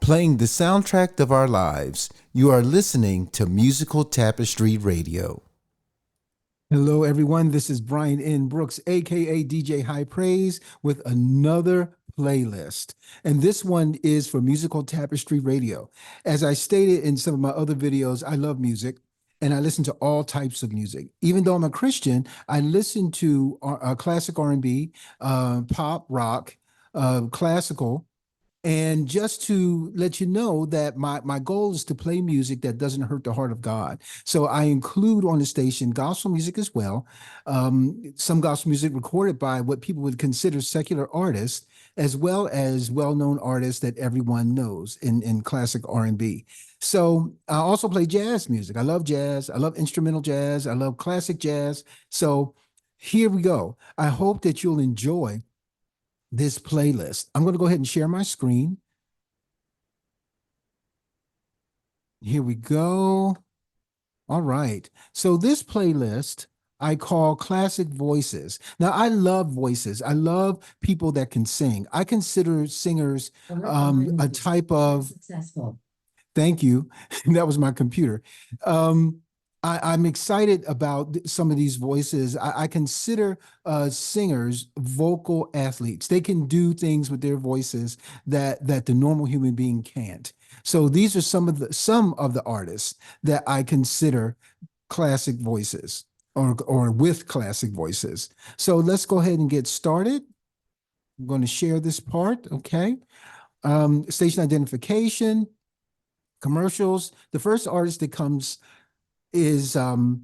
playing the soundtrack of our lives. You are listening to Musical Tapestry Radio. Hello, everyone. This is Brian N. Brooks, aka DJ High Praise, with another playlist. And this one is for Musical Tapestry Radio. As I stated in some of my other videos, I love music and I listen to all types of music. Even though I'm a Christian, I listen to classic R&B, pop, rock, classical. And just to let you know that my goal is to play music that doesn't hurt the heart of God. So I include on the station gospel music as well. Some gospel music recorded by what people would consider secular artists, as well as well-known artists that everyone knows in classic R&B. So I also play jazz music. I love jazz. I love instrumental jazz. I love classic jazz. So here we go. I hope that you'll enjoy this playlist. I'm going to go ahead and share my screen. Here we go. All right. So this playlist I call Classic Voices. Now, I love voices. I love people that can sing. I consider singers a type of successful. Thank you. That was my computer. I'm excited about some of these voices. I consider singers vocal athletes. They can do things with their voices that the normal human being can't. So these are some of the artists that I consider classic voices or with classic voices. So let's go ahead and get started. I'm going to share this part. Okay. Station identification, commercials. The first artist that comes is the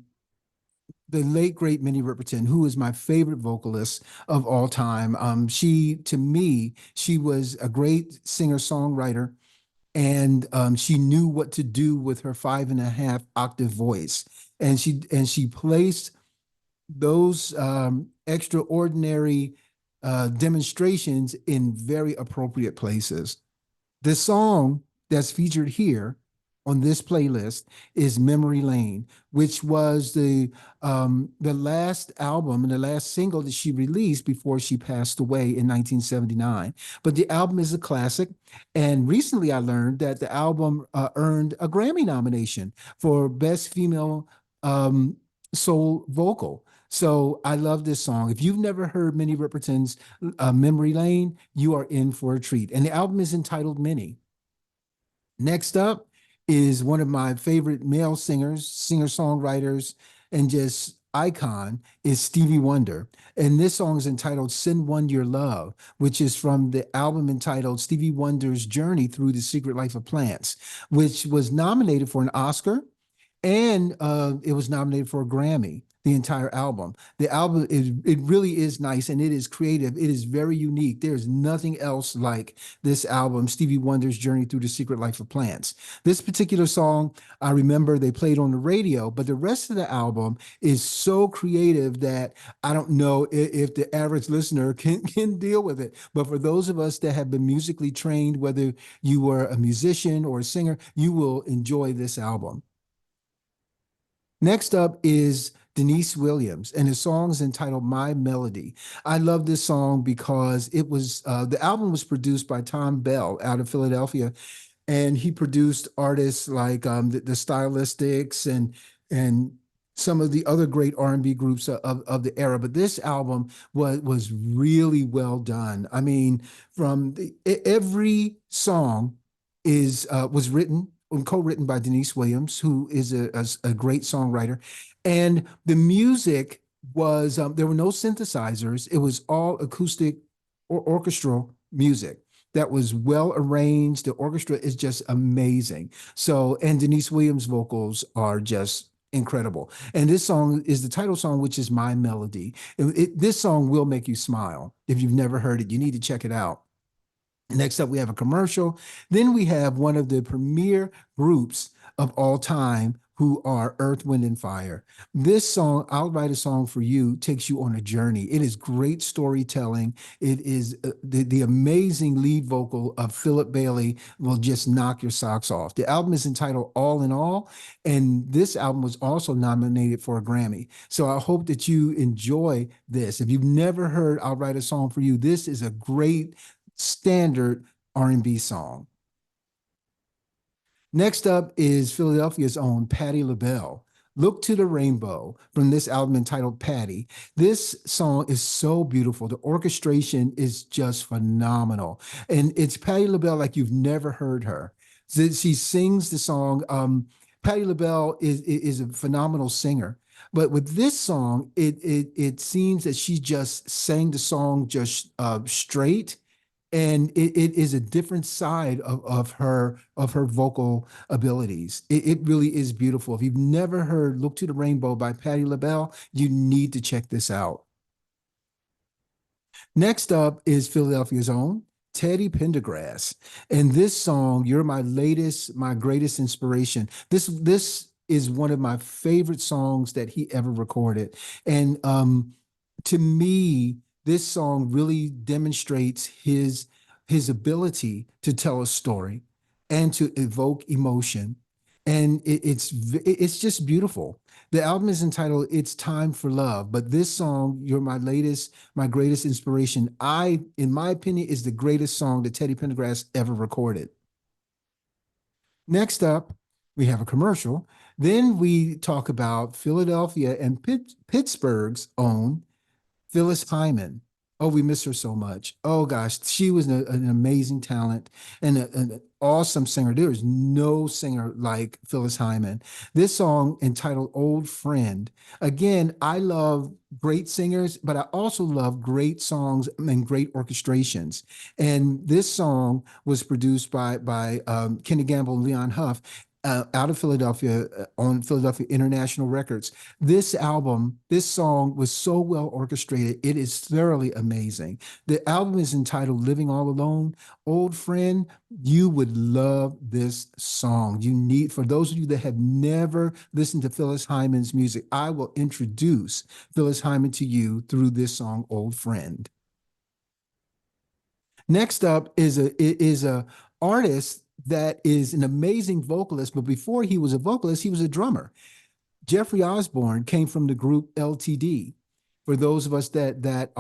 late great Minnie Riperton, who is my favorite vocalist of all time. To me, she was a great singer-songwriter, and she knew what to do with her 5.5 octave voice, and she placed those extraordinary demonstrations in very appropriate places. The song that's featured here on this playlist is Memory Lane, which was the last album and the last single that she released before she passed away in 1979. But the album is a classic. And recently I learned that the album earned a Grammy nomination for Best Female Soul Vocal. So I love this song. If you've never heard Minnie Riperton's Memory Lane, you are in for a treat. And the album is entitled Minnie. Next up is one of my favorite male singers, singer-songwriters, and just icon is Stevie Wonder. And this song is entitled Send One Your Love, which is from the album entitled Stevie Wonder's Journey Through the Secret Life of Plants, which was nominated for an Oscar, and it was nominated for a Grammy, the entire album. The album, it really is nice, and it is creative. It is very unique. There's nothing else like this album, Stevie Wonder's Journey Through the Secret Life of Plants. This particular song, I remember they played on the radio, but the rest of the album is so creative that I don't know if the average listener can deal with it. But for those of us that have been musically trained, whether you were a musician or a singer, you will enjoy this album. Next up is Deniece Williams, and his song is entitled My Melody. I love this song because it was the album was produced by Tom Bell out of Philadelphia, and he produced artists like the Stylistics and some of the other great R&B groups of the era. But this album was really well done. I mean, every song was written and co-written by Deniece Williams, who is a great songwriter. And the music was, there were no synthesizers. It was all acoustic or orchestral music that was well arranged. The orchestra is just amazing. So, and Deniece Williams' vocals are just incredible. And this song is the title song, which is My Melody. This song will make you smile. If you've never heard it, you need to check it out. Next up, we have a commercial. Then we have one of the premier groups of all time, who are Earth, Wind, and Fire. This song, I'll Write a Song for You, takes you on a journey. It is great storytelling. It is the amazing lead vocal of Philip Bailey will just knock your socks off. The album is entitled All in All, and this album was also nominated for a Grammy. So I hope that you enjoy this. If you've never heard I'll Write a Song for You, this is a great standard R&B song. Next up is Philadelphia's own Patti LaBelle. Look to the Rainbow from this album entitled Patti. This song is so beautiful. The orchestration is just phenomenal. And it's Patti LaBelle like you've never heard her. She sings the song. Patti LaBelle is a phenomenal singer. But with this song, it seems that she just sang the song just straight, and it is a different side of her vocal abilities. It really is beautiful. If you've never heard "Look to the Rainbow" by Patti LaBelle, you need to check this out. Next up is Philadelphia's own Teddy Pendergrass, and this song, "You're My Latest, My Greatest Inspiration." This is one of my favorite songs that he ever recorded, and to me, this song really demonstrates his ability to tell a story and to evoke emotion, and it's just beautiful. The album is entitled "It's Time for Love," but this song, "You're My Latest, My Greatest Inspiration," in my opinion, is the greatest song that Teddy Pendergrass ever recorded. Next up, we have a commercial. Then we talk about Philadelphia and Pittsburgh's own Phyllis Hyman. Oh, we miss her so much. Oh gosh, she was an amazing talent and an awesome singer. There is no singer like Phyllis Hyman. This song entitled "Old Friend." Again, I love great singers, but I also love great songs and great orchestrations. And this song was produced by Kenny Gamble and Leon Huff. Out of Philadelphia on Philadelphia International Records. This song was so well orchestrated. It is thoroughly amazing. The album is entitled "Living All Alone." Old friend, you would love this song. For those of you that have never listened to Phyllis Hyman's music, I will introduce Phyllis Hyman to you through this song, "Old Friend." Next up is a artist that is an amazing vocalist, but before he was a vocalist, he was a drummer. Jeffrey Osborne came from the group LTD. For those of us that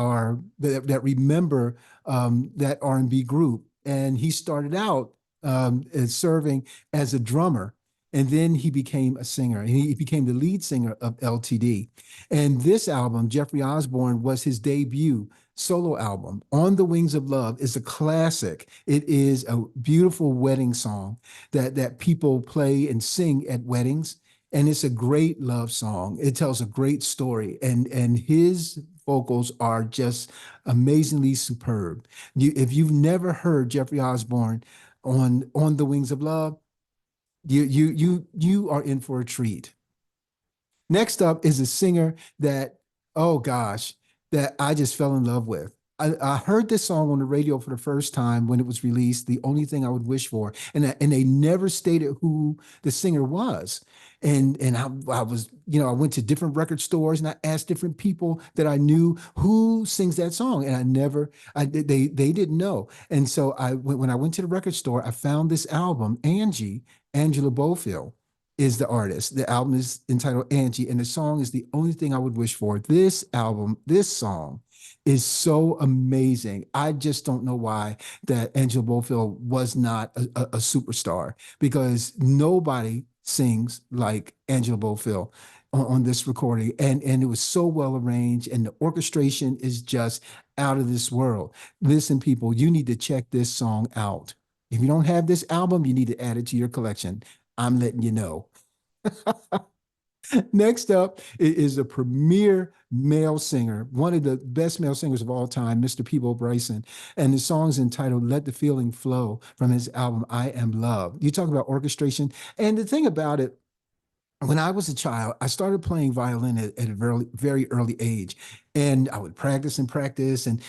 remember that R&B group, and he started out as serving as a drummer, and then he became a singer. And he became the lead singer of LTD. And this album, Jeffrey Osborne, was his debut solo album. "On the Wings of Love" is a classic. It is a beautiful wedding song that people play and sing at weddings, and it's a great love song. It tells a great story, and his vocals are just amazingly superb. If you've never heard Jeffrey Osborne on the Wings of Love, you are in for a treat. Next up is a singer that, oh gosh, that I just fell in love with. I heard this song on the radio for the first time when it was released, "The Only Thing I Would Wish For." And they never stated who the singer was. And I was, I went to different record stores and I asked different people that I knew who sings that song. And they didn't know. And so when I went to the record store, I found this album, Angela Bofill is the artist. The album is entitled "Angie," and the song is "The Only Thing I Would Wish For." This song is so amazing. I just don't know why that Angela Bofill was not a superstar, because nobody sings like Angela Bofill on this recording. And it was so well arranged, and the orchestration is just out of this world. Listen, people, you need to check this song out. If you don't have this album, you need to add it to your collection. I'm letting you know. Next up is a premier male singer, one of the best male singers of all time, Mr. Peabo Bryson. And the song is entitled "Let the Feeling Flow" from his album "I Am Love." You talk about orchestration. And the thing about it, when I was a child, I started playing violin at a very, very early age. And I would practice and practice. And,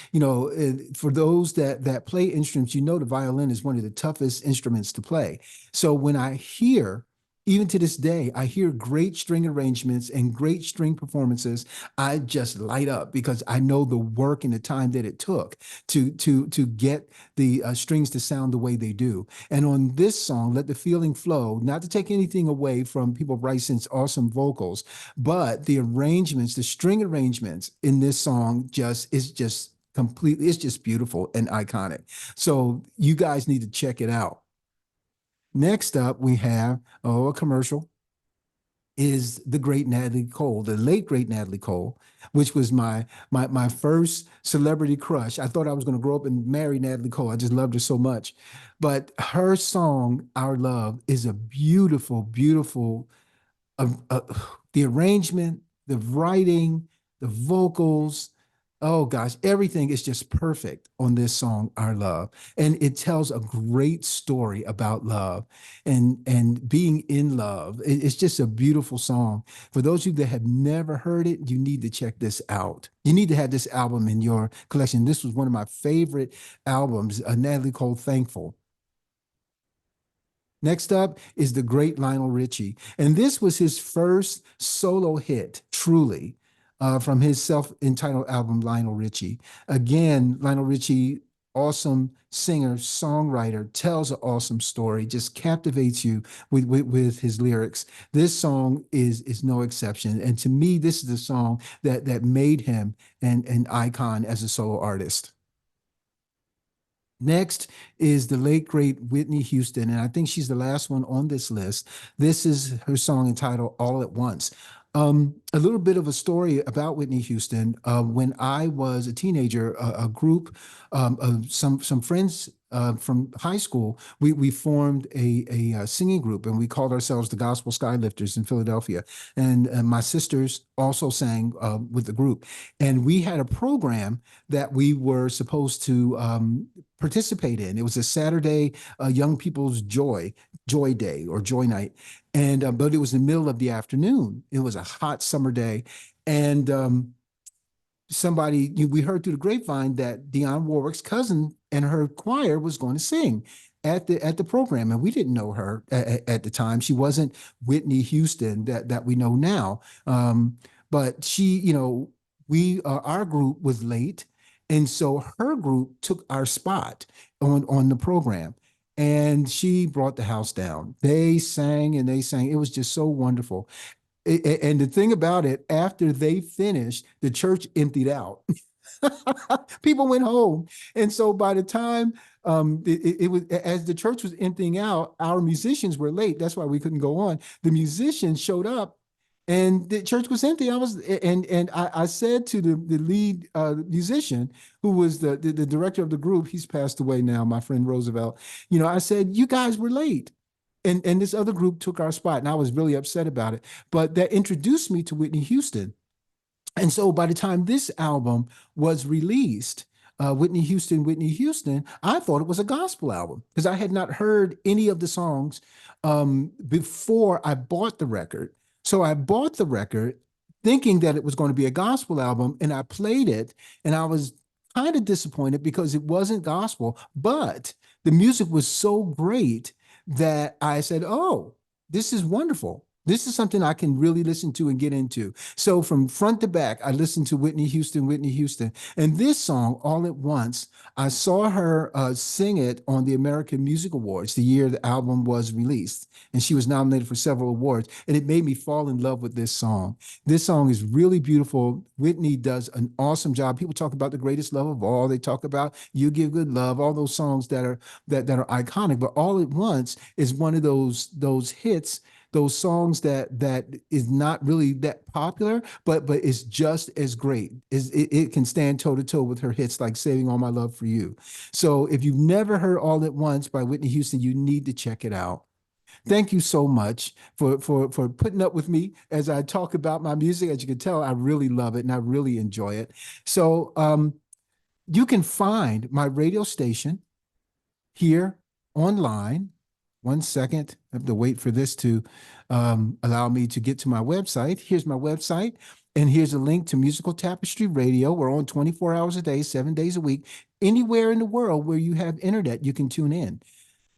for those that play instruments, the violin is one of the toughest instruments to play. So when I hear, even to this day, I hear great string arrangements and great string performances, I just light up, because I know the work and the time that it took to get the strings to sound the way they do. And on this song, "Let the Feeling Flow," not to take anything away from Peabo Bryson's awesome vocals, but the arrangements, the string arrangements in this song is just completely, it's just beautiful and iconic. So you guys need to check it out. Next up, we have, a commercial, is the great Natalie Cole, the late great Natalie Cole, which was my first celebrity crush. I thought I was going to grow up and marry Natalie Cole. I just loved her so much. But her song, Our Love, is a beautiful, beautiful, uh, the arrangement, the writing, the vocals. Oh gosh, everything is just perfect on this song, Our Love. And it tells a great story about love and being in love. It's just a beautiful song. For those of you that have never heard it, you need to check this out. You need to have this album in your collection. This was one of my favorite albums, Natalie Cole Thankful. Next up is the great Lionel Richie. And this was his first solo hit, truly, from his self-entitled album, Lionel Richie. Again, Lionel Richie, awesome singer, songwriter, tells an awesome story, just captivates you with his lyrics. This song is no exception. And to me, this is the song that made him an icon as a solo artist. Next is the late great Whitney Houston, and I think she's the last one on this list. This is her song entitled All at Once. A little bit of a story about Whitney Houston. When I was a teenager, a group of some friends from high school, we formed a singing group, and we called ourselves the Gospel Skylifters in Philadelphia. And my sisters also sang with the group, and we had a program that we were supposed to participate in. It was a Saturday Young People's Joy Day or Joy Night, and but it was in the middle of the afternoon. It was a hot summer day, and we heard through the grapevine that Dionne Warwick's cousin and her choir was going to sing at the program, and we didn't know her at the time. She wasn't Whitney Houston that we know now, but she, we our group was late, and so her group took our spot on the program. And she brought the house down. They sang and they sang. It was just so wonderful. And the thing about it, after they finished, the church emptied out. People went home. And so by the time it was, as the church was emptying out, our musicians were late. That's why we couldn't go on. The musicians showed up and the church was empty. I said to the lead musician, who was the director of the group, he's passed away now, my friend Roosevelt. I said, you guys were late. And this other group took our spot, and I was really upset about it. But that introduced me to Whitney Houston. And so by the time this album was released, Whitney Houston, I thought it was a gospel album because I had not heard any of the songs before I bought the record. So I bought the record thinking that it was going to be a gospel album, and I played it, and I was kind of disappointed because it wasn't gospel, but the music was so great that I said, oh, this is wonderful. This is something I can really listen to and get into. So from front to back, I listened to Whitney Houston, Whitney Houston. And this song, All at Once, I saw her sing it on the American Music Awards the year the album was released. And she was nominated for several awards. And it made me fall in love with this song. This song is really beautiful. Whitney does an awesome job. People talk about the greatest love of all. They talk about You Give Good Love, all those songs that are iconic. But All at Once is one of those hits, those songs that is not really that popular, but is just as great. It can stand toe to toe with her hits like Saving All My Love for You. So if you've never heard All at Once by Whitney Houston, you need to check it out. Thank you so much for putting up with me as I talk about my music. As you can tell, I really love it and I really enjoy it. So you can find my radio station here online. One second, I have to wait for this to allow me to get to my website. Here's my website, and here's a link to Musical Tapestry Radio. We're on 24 hours a day, 7 days a week. Anywhere in the world where you have internet, you can tune in.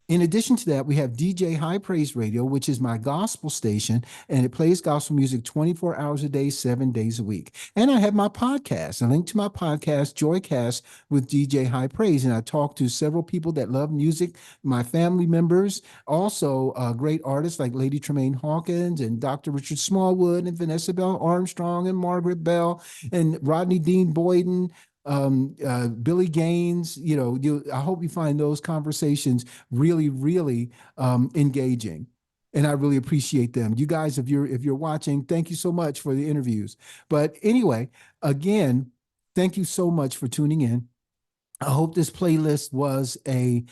In addition to that, we have DJ High Praise Radio, which is my gospel station, and it plays gospel music 24 hours a day, 7 days a week. And I have my podcast, a link to my podcast, Joycast with DJ High Praise. And I talk to several people that love music, my family members, also great artists like Lady Tremaine Hawkins and Dr. Richard Smallwood and Vanessa Bell Armstrong and Margaret Bell and Rodney Dean Boyden. Billy Gaines. I hope you find those conversations really, really engaging. And I really appreciate them. You guys, if you're watching, thank you so much for the interviews. But anyway, again, thank you so much for tuning in. I hope this playlist was a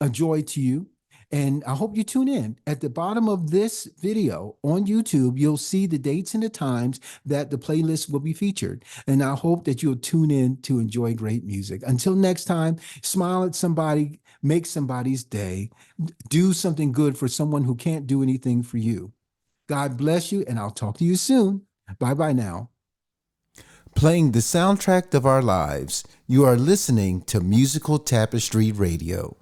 joy to you. And I hope you tune in. At the bottom of this video on YouTube, you'll see the dates and the times that the playlist will be featured. And I hope that you'll tune in to enjoy great music. Until next time, smile at somebody, make somebody's day, do something good for someone who can't do anything for you. God bless you, and I'll talk to you soon. Bye bye now. Playing the soundtrack of our lives, you are listening to Musical Tapestry Radio.